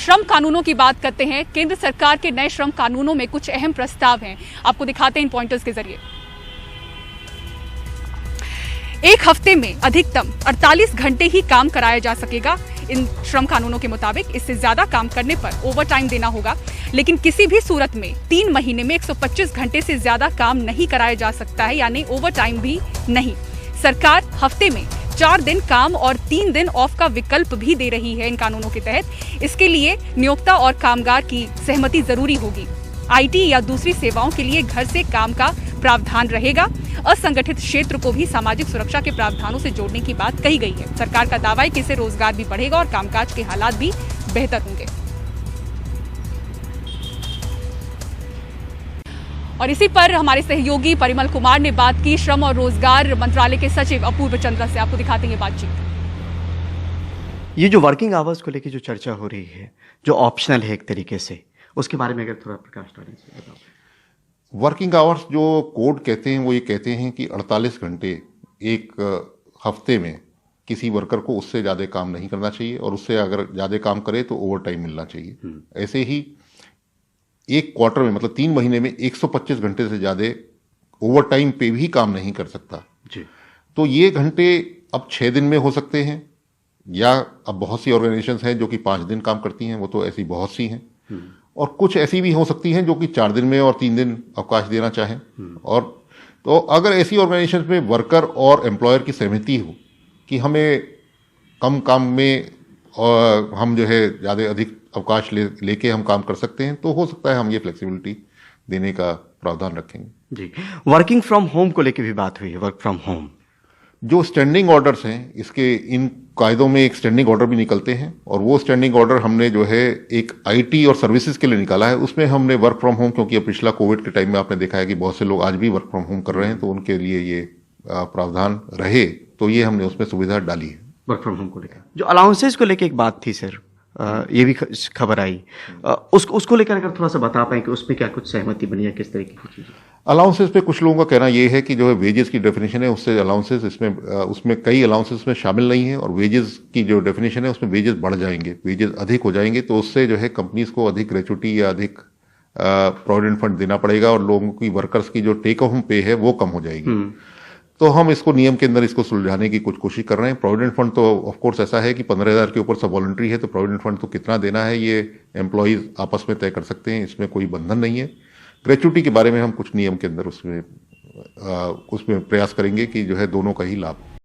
श्रम कानूनों की बात करते हैं। केंद्र सरकार के नए श्रम कानूनों में कुछ अहम प्रस्ताव हैं, आपको दिखाते हैं इन पॉइंटर्स के जरिए। एक हफ्ते में अधिकतम 48 घंटे ही काम कराया जा सकेगा इन श्रम कानूनों के मुताबिक। इससे ज्यादा काम करने पर ओवर टाइम देना होगा, लेकिन किसी भी सूरत में 3 महीने में 125 घंटे से ज्यादा काम नहीं कराया जा सकता है, यानी ओवर टाइम भी नहीं। सरकार हफ्ते में 4 दिन काम और 3 दिन ऑफ का विकल्प भी दे रही है इन कानूनों के तहत। इसके लिए नियोक्ता और कामगार की सहमति जरूरी होगी। आईटी या दूसरी सेवाओं के लिए घर से काम का प्रावधान रहेगा। असंगठित क्षेत्र को भी सामाजिक सुरक्षा के प्रावधानों से जोड़ने की बात कही गई है। सरकार का दावा है कि इससे रोजगार भी बढ़ेगा और कामकाज के हालात भी बेहतर होंगे। और इसी पर हमारे सहयोगी परिमल कुमार ने बात की श्रम और रोजगार मंत्रालय के सचिव अपूर्व चंद्रा से। आपको दिखाते हैं बातचीत। ये जो वर्किंग आवर्स को लेकर जो चर्चा हो रही है, जो ऑप्शनल है एक तरीके से, उसके बारे में अगर थोड़ा प्रकाश डालें से बताओ। वर्किंग आवर्स जो कोड कहते हैं वो ये कहते हैं कि 48 घंटे एक हफ्ते में किसी वर्कर को उससे ज़्यादा काम नहीं करना चाहिए, और उससे अगर ज़्यादा काम करे तो ओवर टाइम मिलना चाहिए। ऐसे ही एक क्वार्टर में, मतलब 3 महीने में 125 घंटे से ज़्यादा ओवर टाइम पे भी काम नहीं कर सकता जी। तो ये घंटे अब 6 दिन में हो सकते हैं, या अब बहुत सी ऑर्गेनाइजेशंस हैं जो कि 5 दिन काम करती हैं, वो तो ऐसी बहुत सी हैं, और कुछ ऐसी भी हो सकती हैं जो कि 4 दिन में और 3 दिन अवकाश देना चाहें। और तो अगर ऐसी ऑर्गेनाइजेशंस में वर्कर और एम्प्लॉयर की सहमति हो कि हमें कम काम में और हम जो है ज़्यादा अधिक अवकाश लेके हम काम कर सकते हैं, तो हो सकता है हम ये फ्लेक्सिबिलिटी देने का प्रावधान रखेंगे जी। वर्किंग फ्रॉम होम को लेकर भी बात हुई है। वर्क फ्रॉम होम जो स्टैंडिंग ऑर्डर्स हैं, इसके इन कायदों में एक स्टैंडिंग ऑर्डर भी निकलते हैं, और वो स्टैंडिंग ऑर्डर हमने जो है एक आईटी और सर्विसेज के लिए निकाला है। उसमें हमने वर्क फ्रॉम होम, क्योंकि अब पिछला कोविड के टाइम में आपने देखा है कि बहुत से लोग आज भी वर्क फ्रॉम होम कर रहे हैं, तो उनके लिए ये प्रावधान रहे, तो ये हमने उसमें सुविधा डाली है। वर्क फ्रॉम होम को लेकर जो अलाउंसेस को लेकर एक बात थी सर, ये भी खबर आई, उसको लेकर अगर थोड़ा सा बता पाएं कि उसमें क्या कुछ सहमति बनी है, किस तरीके की चीज़ें। अलाउंसेस पे कुछ लोगों का कहना ये है कि जो है वेजेस की डेफिनेशन है उससे अलाउंसेस उसमें कई अलाउंसेस में शामिल नहीं है, और वेजेस की जो डेफिनेशन है उसमें वेजेस बढ़ जाएंगे, वेजेस अधिक हो जाएंगे, तो उससे जो है कंपनीज को अधिक ग्रेचुटी या अधिक प्रोविडेंट फंड देना पड़ेगा, और लोगों की वर्कर्स की जो टेक होम पे है वो कम हो जाएगी। तो हम इसको नियम के अंदर इसको सुलझाने की कुछ कोशिश कर रहे हैं। प्रोविडेंट फंड तो ऑफ कोर्स ऐसा है कि 15,000 के ऊपर सब वॉलंटरी है, तो प्रोविडेंट फंड तो कितना देना है ये एम्प्लॉइज आपस में तय कर सकते हैं, इसमें कोई बंधन नहीं है। ग्रेचुटी के बारे में हम कुछ नियम के अंदर उसमें प्रयास करेंगे कि जो है दोनों का ही लाभ।